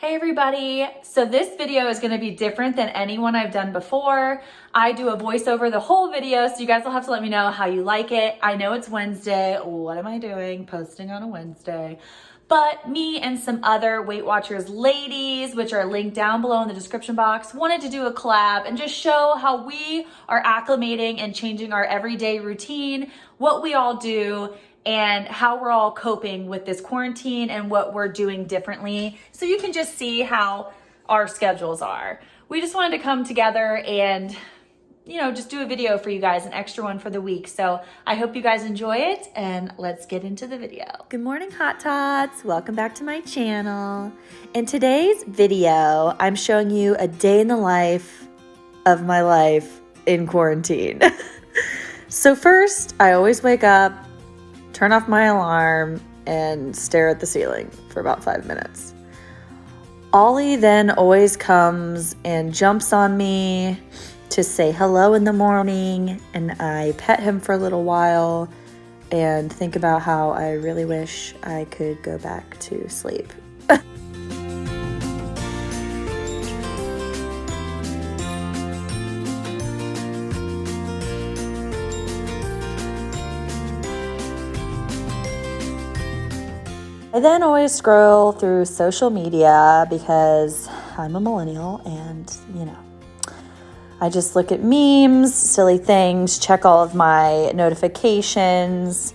Hey everybody, so this video is going to be different than any one I've done before. I do a voiceover the whole video, so you guys will have to let me know how you like it. I know it's Wednesday. What am I doing? Posting on a Wednesday. But me and some other Weight Watchers ladies, which are linked down below in the description box, wanted to do a collab and just show how we are acclimating and changing our everyday routine, what we all do, and how we're all coping with this quarantine and what we're doing differently. So you can just see how our schedules are. We just wanted to come together and, just do a video for you guys, an extra one for the week. So I hope you guys enjoy it, and let's get into the video. Good morning, Hot Tots. Welcome back to my channel. In today's video, I'm showing you a day in the life of my life in quarantine. So first, I always wake up, turn off my alarm, and stare at the ceiling for about 5 minutes. Ollie then always comes and jumps on me to say hello in the morning, and I pet him for a little while and think about how I really wish I could go back to sleep. I then always scroll through social media because I'm a millennial and, I just look at memes, silly things, check all of my notifications.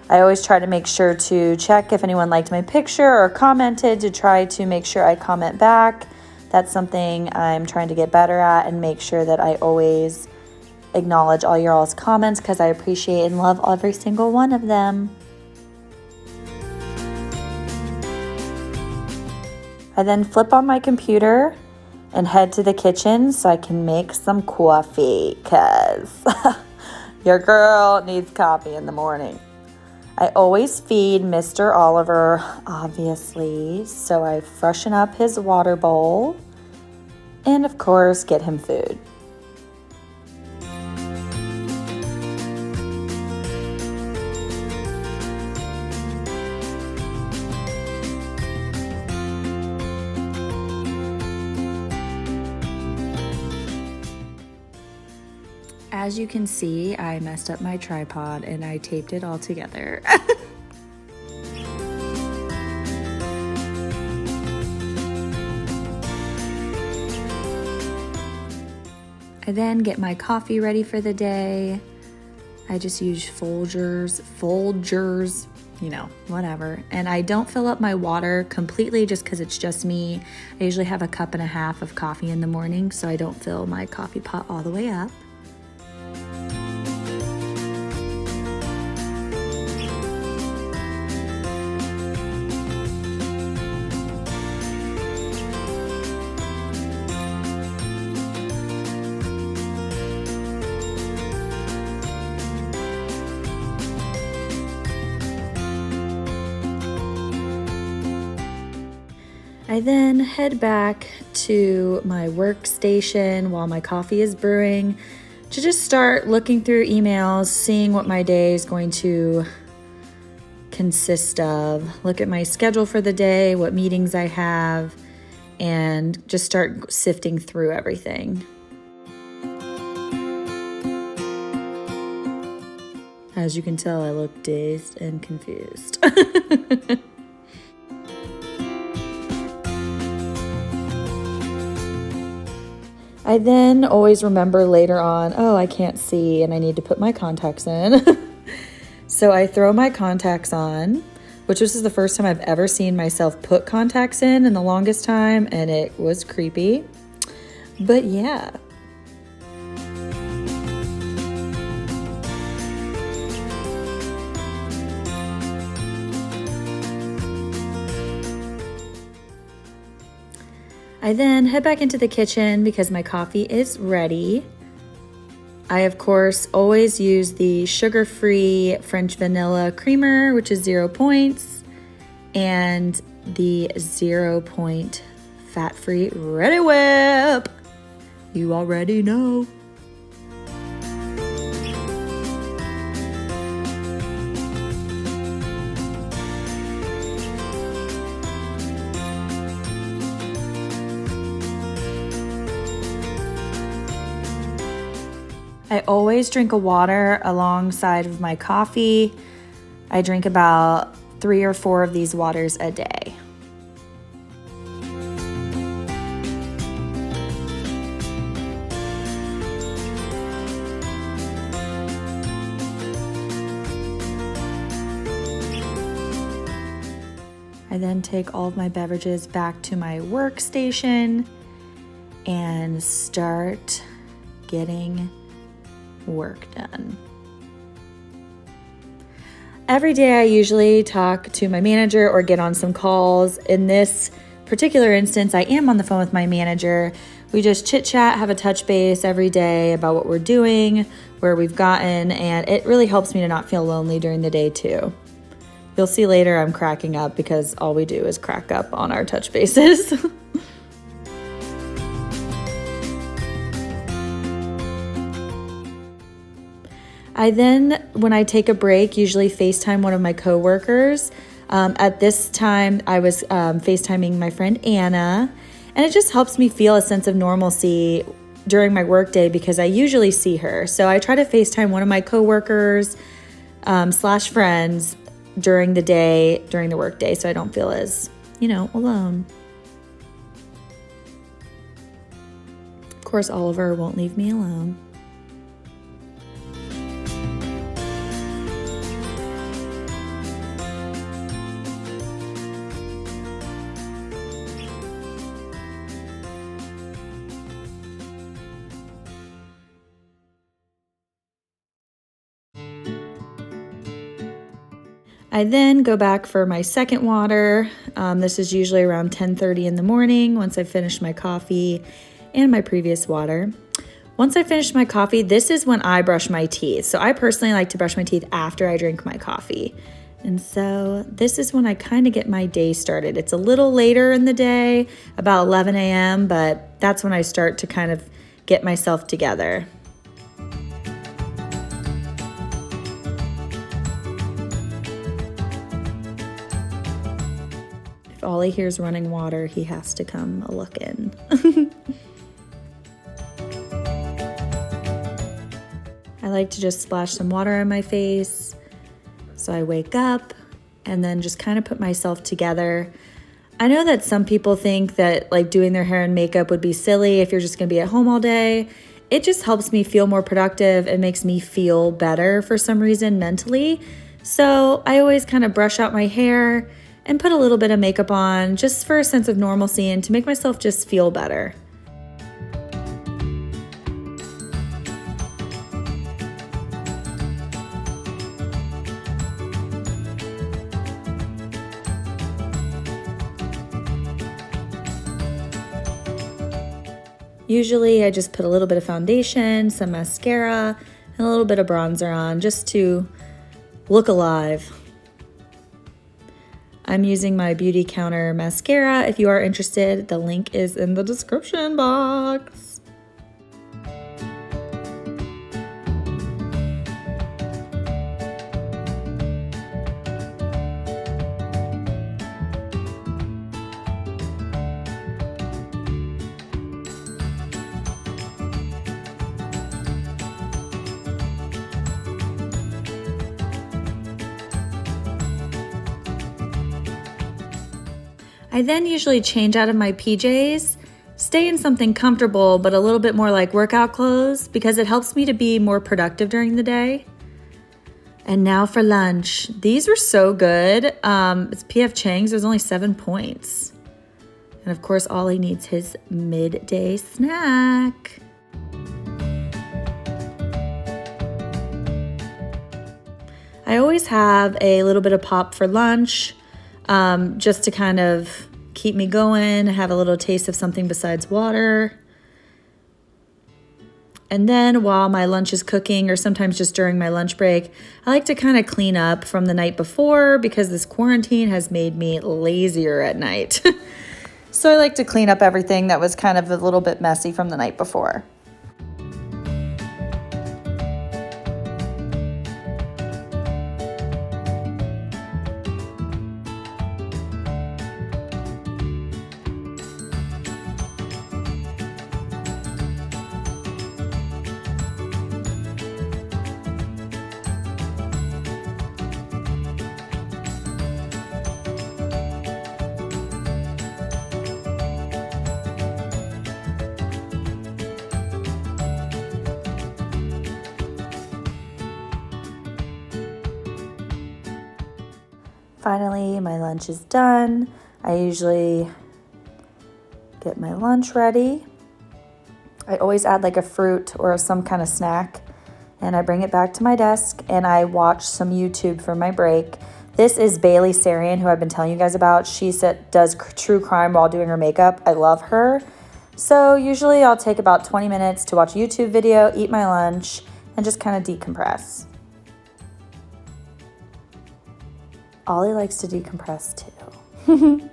I always try to make sure to check if anyone liked my picture or commented to try to make sure I comment back. That's something I'm trying to get better at, and make sure that I always acknowledge all your all's comments because I appreciate and love every single one of them. I then flip on my computer and head to the kitchen so I can make some coffee, because your girl needs coffee in the morning. I always feed Mr. Oliver, obviously, so I freshen up his water bowl and, of course, get him food. As you can see, I messed up my tripod and I taped it all together. I then get my coffee ready for the day. I just use Folgers, whatever. And I don't fill up my water completely just because it's just me. I usually have a cup and a half of coffee in the morning, so I don't fill my coffee pot all the way up. I then head back to my workstation while my coffee is brewing to just start looking through emails, seeing what my day is going to consist of, look at my schedule for the day, what meetings I have, and just start sifting through everything. As you can tell, I look dazed and confused. I then always remember later on, I can't see and I need to put my contacts in. So I throw my contacts on, which this is the first time I've ever seen myself put contacts in the longest time, and it was creepy. But yeah. I then head back into the kitchen because my coffee is ready. I, of course, always use the sugar-free French vanilla creamer, which is 0 points, and the 0 point fat-free Ready Whip. You already know. I always drink a water alongside of my coffee. I drink about 3 or 4 of these waters a day. I then take all of my beverages back to my workstation and start getting work done. Every day I usually talk to my manager or get on some calls. In this particular instance, I am on the phone with my manager. We just chit chat, have a touch base every day about what we're doing, where we've gotten, and it really helps me to not feel lonely during the day too. You'll see later I'm cracking up because all we do is crack up on our touch bases. I then, when I take a break, usually FaceTime one of my coworkers. At this time, I was FaceTiming my friend Anna, and it just helps me feel a sense of normalcy during my workday because I usually see her. So I try to FaceTime one of my coworkers / friends during the day, during the workday, so I don't feel as, alone. Of course, Oliver won't leave me alone. I then go back for my second water. This is usually around 10:30 in the morning once I finish my coffee and my previous water. Once I finish my coffee, this is when I brush my teeth. So I personally like to brush my teeth after I drink my coffee. And so this is when I kind of get my day started. It's a little later in the day, about 11 a.m., but that's when I start to kind of get myself together. If Ollie hears running water, he has to come a look in. I like to just splash some water on my face. So I wake up and then just kind of put myself together. I know that some people think that like doing their hair and makeup would be silly if you're just gonna be at home all day. It just helps me feel more productive. It makes me feel better for some reason mentally. So I always kind of brush out my hair and put a little bit of makeup on just for a sense of normalcy and to make myself just feel better. Usually I just put a little bit of foundation, some mascara, and a little bit of bronzer on just to look alive. I'm using my Beauty Counter mascara. If you are interested, the link is in the description box. I then usually change out of my PJs, stay in something comfortable but a little bit more like workout clothes because it helps me to be more productive during the day. And now for lunch. These were so good. It's P.F. Chang's. There's only 7 points. And of course, Ollie needs his midday snack. I always have a little bit of pop for lunch. Just to kind of keep me going, have a little taste of something besides water. And then while my lunch is cooking, or sometimes just during my lunch break, I like to kind of clean up from the night before because this quarantine has made me lazier at night. So I like to clean up everything that was kind of a little bit messy from the night before. Finally, my lunch is done. I usually get my lunch ready. I always add like a fruit or some kind of snack, and I bring it back to my desk and I watch some YouTube for my break. This is Bailey Sarian, who I've been telling you guys about. She does true crime while doing her makeup. I love her. So usually I'll take about 20 minutes to watch a YouTube video, eat my lunch, and just kind of decompress. Ollie likes to decompress too.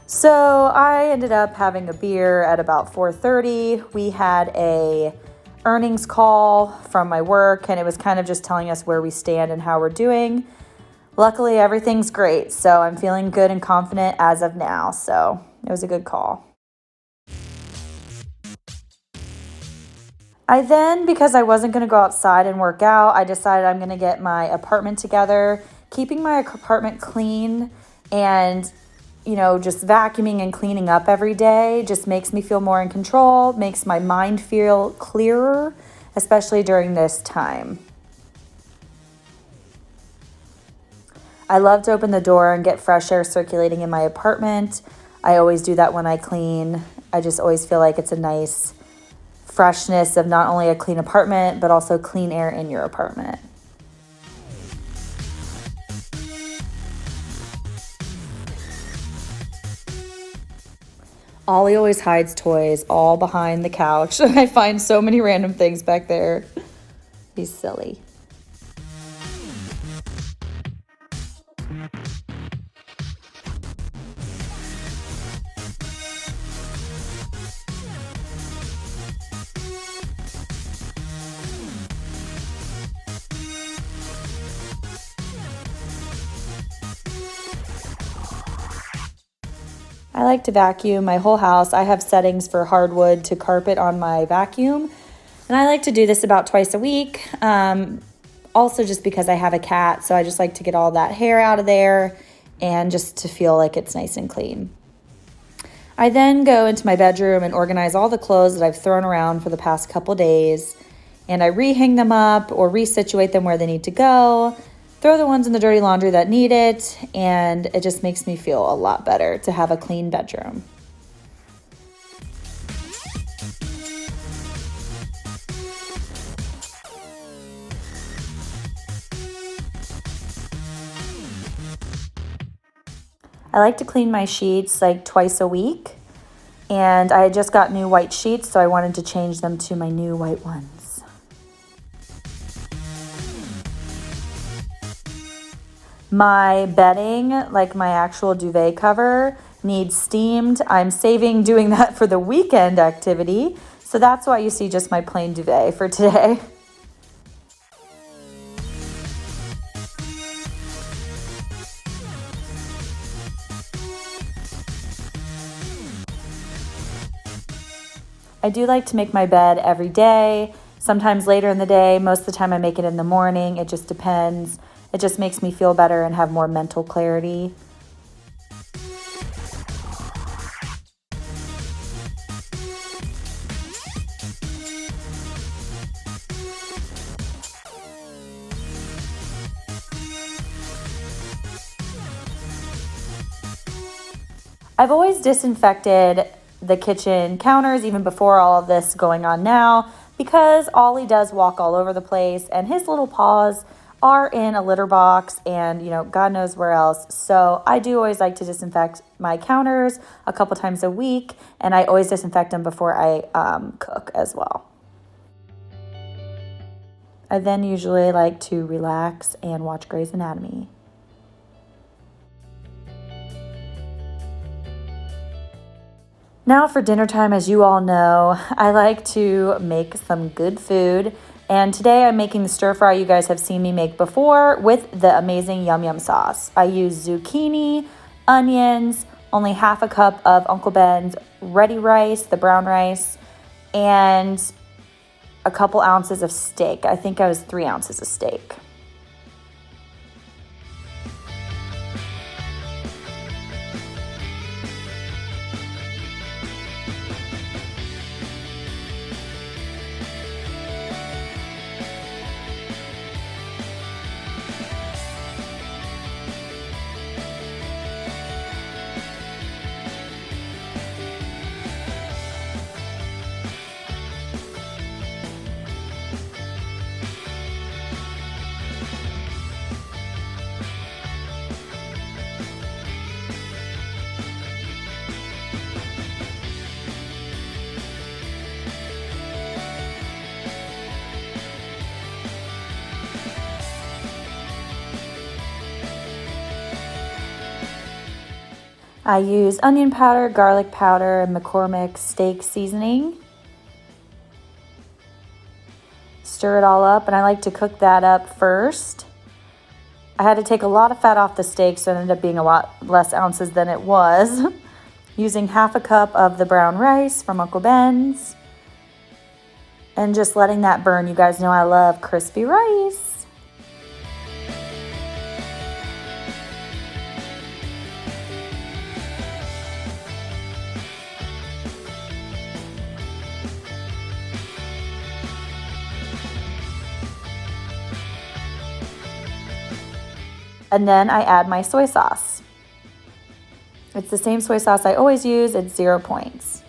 So I ended up having a beer at about 4:30. We had a earnings call from my work, and it was kind of just telling us where we stand and how we're doing. Luckily, everything's great, so I'm feeling good and confident as of now, so it was a good call. I then, because I wasn't going to go outside and work out, I decided I'm going to get my apartment together. Keeping my apartment clean and, just vacuuming and cleaning up every day just makes me feel more in control, makes my mind feel clearer, especially during this time. I love to open the door and get fresh air circulating in my apartment. I always do that when I clean. I just always feel like it's a nice freshness of not only a clean apartment, but also clean air in your apartment. Ollie always hides toys all behind the couch. I find so many random things back there. He's silly. I like to vacuum my whole house. I have settings for hardwood to carpet on my vacuum, and I like to do this about twice a week. Also just because I have a cat, so I just like to get all that hair out of there and just to feel like it's nice and clean. I then go into my bedroom and organize all the clothes that I've thrown around for the past couple days, and I rehang them up or resituate them where they need to go. Throw the ones in the dirty laundry that need it, and it just makes me feel a lot better to have a clean bedroom. I like to clean my sheets like twice a week, and I just got new white sheets, so I wanted to change them to my new white ones. My bedding, like my actual duvet cover, needs steamed. I'm saving doing that for the weekend activity, so that's why you see just my plain duvet for today. I do like to make my bed every day, sometimes later in the day. Most of the time I make it in the morning. It just depends. It just makes me feel better and have more mental clarity. I've always disinfected the kitchen counters even before all of this going on now, because Ollie does walk all over the place and his little paws are in a litter box and, God knows where else. So I do always like to disinfect my counters a couple times a week, and I always disinfect them before I cook as well. I then usually like to relax and watch Grey's Anatomy. Now for dinner time, as you all know, I like to make some good food. And today I'm making the stir fry you guys have seen me make before with the amazing Yum Yum sauce. I use zucchini, onions, only half a cup of Uncle Ben's ready rice, the brown rice, and a couple ounces of steak. I think I was 3 ounces of steak. I use onion powder, garlic powder, and McCormick steak seasoning. Stir it all up, and I like to cook that up first. I had to take a lot of fat off the steak, so it ended up being a lot less ounces than it was. Using half a cup of the brown rice from Uncle Ben's. And just letting that burn. You guys know I love crispy rice. And then I add my soy sauce. It's the same soy sauce I always use. It's 0 points.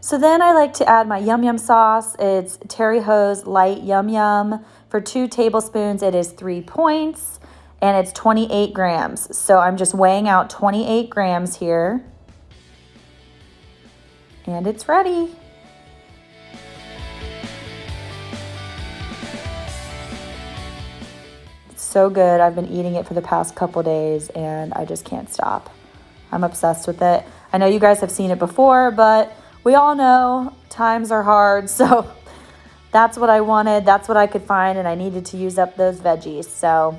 So then I like to add my yum yum sauce. It's Terry Ho's Light Yum Yum. For 2 tablespoons, it is 3 points. And it's 28 grams. So I'm just weighing out 28 grams here. And it's ready. It's so good. I've been eating it for the past couple days and I just can't stop. I'm obsessed with it. I know you guys have seen it before, but we all know times are hard. So that's what I wanted. That's what I could find, and I needed to use up those veggies. So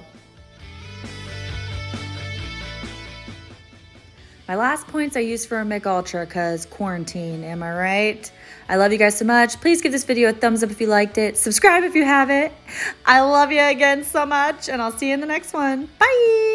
my last points I use for a Mick Ultra because quarantine, am I right? I love you guys so much. Please give this video a thumbs up if you liked it. Subscribe if you haven't. I love you again so much, and I'll see you in the next one. Bye!